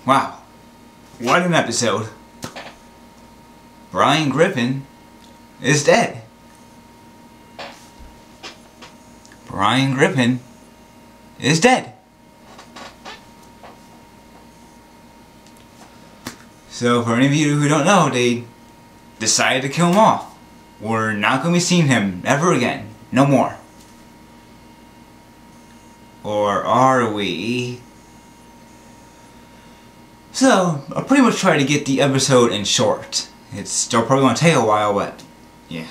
Wow, what an episode. Brian Griffin is dead. Brian Griffin is dead. So for any of you who don't know, they decided to kill him off. We're not going to be seeing him ever again. No more. Or are we? So, I'll pretty much try to get the episode in short. It's still probably going to take a while, but yeah.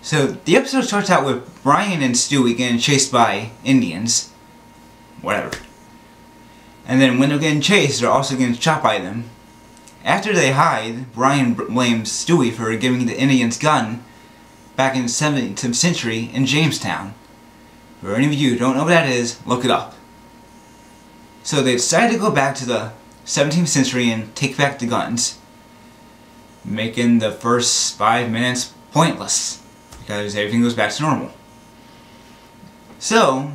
So, the episode starts out with Brian and Stewie getting chased by Indians. Whatever. And then when they're getting chased, they're also getting shot by them. After they hide, Brian blames Stewie for giving the Indians gun back in the 17th century in Jamestown. For any of you who don't know what that is, look it up. So they decide to go back to the 17th century and take back the guns, making the first 5 minutes pointless because everything goes back to normal. So,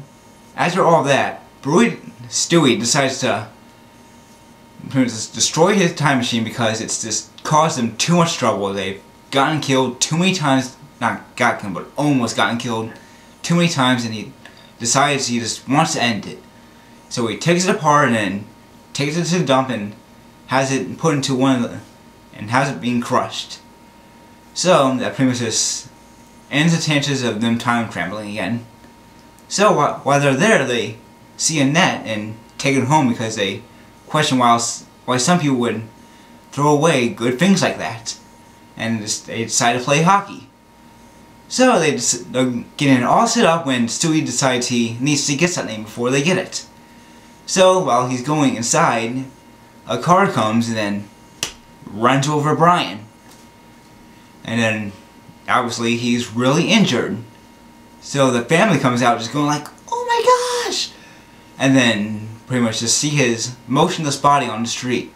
after all that, Stewie decides to destroy his time machine because it's just caused them too much trouble. They've gotten killed too many times, not got killed, but almost gotten killed too many times, and he decides he just wants to end it. So he takes it apart and then takes it to the dump and has it put into one of the, and has it being crushed. So that pretty much just ends the chances of them time traveling again. So while they're there, they see a net and take it home because they question why some people would throw away good things like that, and they decide to play hockey. So they're getting it all set up when Stewie decides he needs to get something before they get it. So while he's going inside, a car comes and then runs over Brian. And then obviously he's really injured. So the family comes out just going like, "Oh my gosh!" And then pretty much just see his motionless body on the street.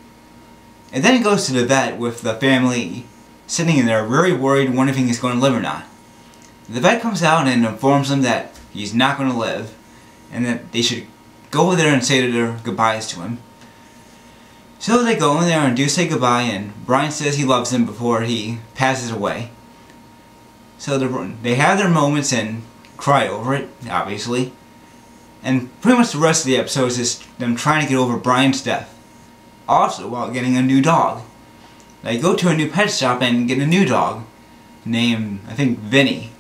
And then he goes to the vet with the family sitting in there very worried, wondering if he's going to live or not. The vet comes out and informs them that he's not going to live, and that they should go over there and say their goodbyes to him. So they go in there and do say goodbye, and Brian says he loves him before he passes away. So they have their moments and cry over it, obviously. And pretty much the rest of the episode is just them trying to get over Brian's death. Also while getting a new dog. They go to a new pet shop and get a new dog named, I think, Vinny.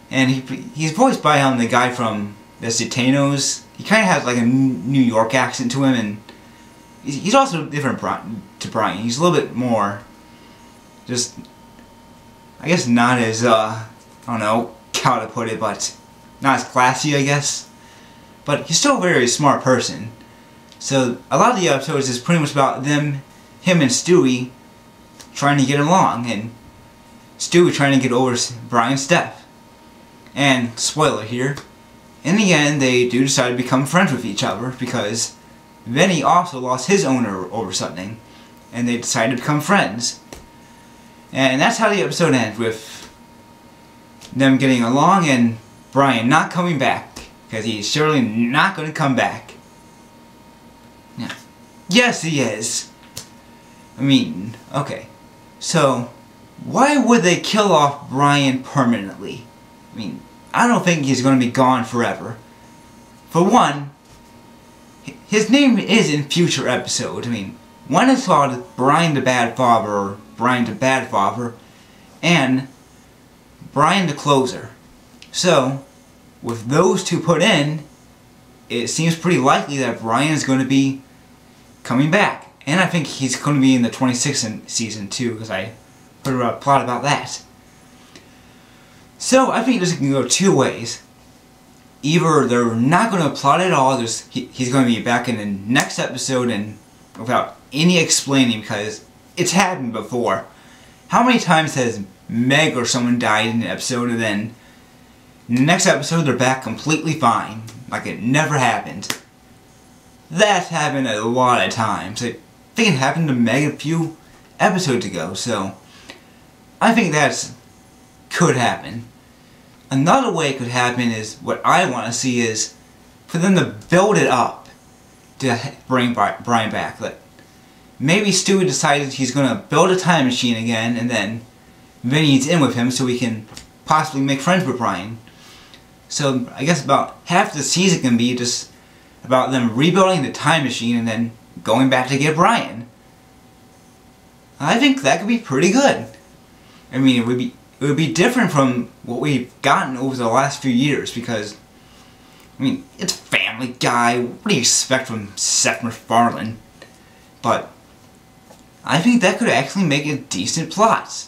And he's voiced by the guy from the Citanos. He kind of has like a New York accent to him, and he's also different to Brian. He's a little bit more, just, I guess not as, I don't know how to put it, but not as classy, I guess. But he's still a very smart person. So a lot of the episodes is pretty much about him and Stewie trying to get along, and Stewie trying to get over Brian's death. And spoiler here, in the end they do decide to become friends with each other because Vinny also lost his owner over something, and they decide to become friends. And that's how the episode ends, with them getting along and Brian not coming back, because he's surely not going to come back. Yeah. Yes, he is. I mean, okay. So, why would they kill off Brian permanently? I mean, I don't think he's going to be gone forever. For one, his name is in future episodes. I mean, one is called Brian the Bad Father, or Brian the Bad Father, and Brian the Closer. So, with those two put in, it seems pretty likely that Brian is going to be coming back. And I think he's going to be in the 26th season too, because I heard a plot about that. So I think this can go two ways. Either they're not going to plot at all, he's going to be back in the next episode and without any explaining, because it's happened before. How many times has Meg or someone died in an episode and then in the next episode they're back completely fine, like it never happened? That's happened a lot of times. I think it happened to Meg a few episodes ago, so I think that's could happen. Another way it could happen is, what I want to see is for them to build it up. to bring Brian back. But maybe Stewie decided he's going to build a time machine again, and then Vinny's in with him so we can possibly make friends with Brian. So I guess about half the season can be just about them rebuilding the time machine and then going back to get Brian. I think that could be pretty good. I mean, it would be different from what we've gotten over the last few years, because I mean, it's Family Guy. What do you expect from Seth MacFarlane? But I think that could actually make a decent plot.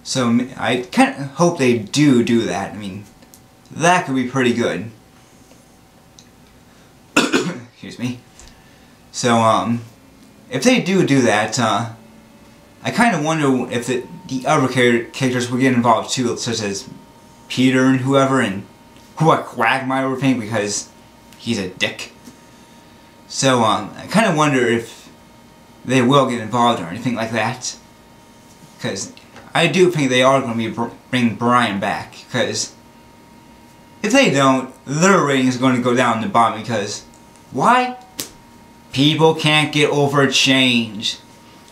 So I kind of hope they do that. I mean, that could be pretty good. Excuse me. So if they do that, I kind of wonder if the other characters will get involved too, such as Peter and whoever, and what Quagmire would think because he's a dick. So I kind of wonder if they will get involved or anything like that, because I do think they are going to be bring Brian back, because if they don't, their rating is going to go down the bottom. Because why? People can't get over change.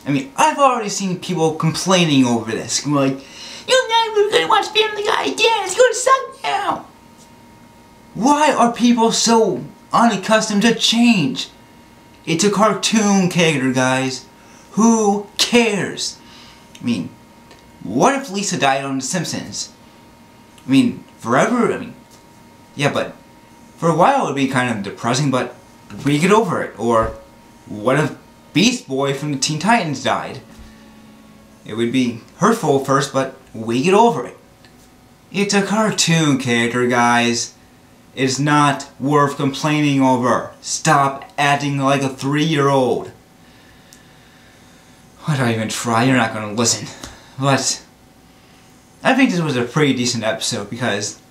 I mean, I've already seen people complaining over this. Like, you're never going to watch Family Guy again. It's going to suck now. Why are people so unaccustomed to change? It's a cartoon character, guys. Who cares? I mean, what if Lisa died on The Simpsons? I mean, forever? I mean, yeah, but for a while it would be kind of depressing, but we get over it. Or what if Beast Boy from the Teen Titans died? It would be hurtful at first, but we get over it. It's a cartoon character, guys. It's not worth complaining over. Stop acting like a 3-year-old. Why do I even try? You're not going to listen. But I think this was a pretty decent episode, because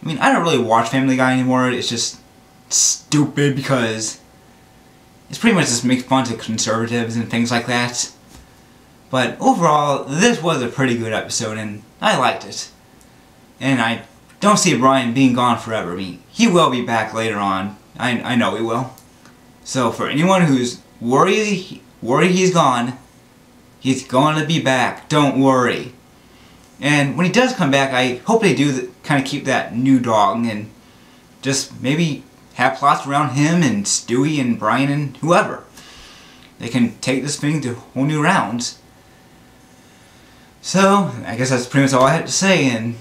I mean, I don't really watch Family Guy anymore. It's just stupid because it's pretty much just make fun of conservatives and things like that. But overall, this was a pretty good episode and I liked it. And I don't see Brian being gone forever. I mean, he will be back later on. I know he will. So for anyone who's worried he's gone, he's going to be back. Don't worry. And when he does come back, I hope they do kind of keep that new dog and just maybe have plots around him and Stewie and Brian and whoever. They can take this thing to whole new rounds. So, I guess that's pretty much all I had to say, and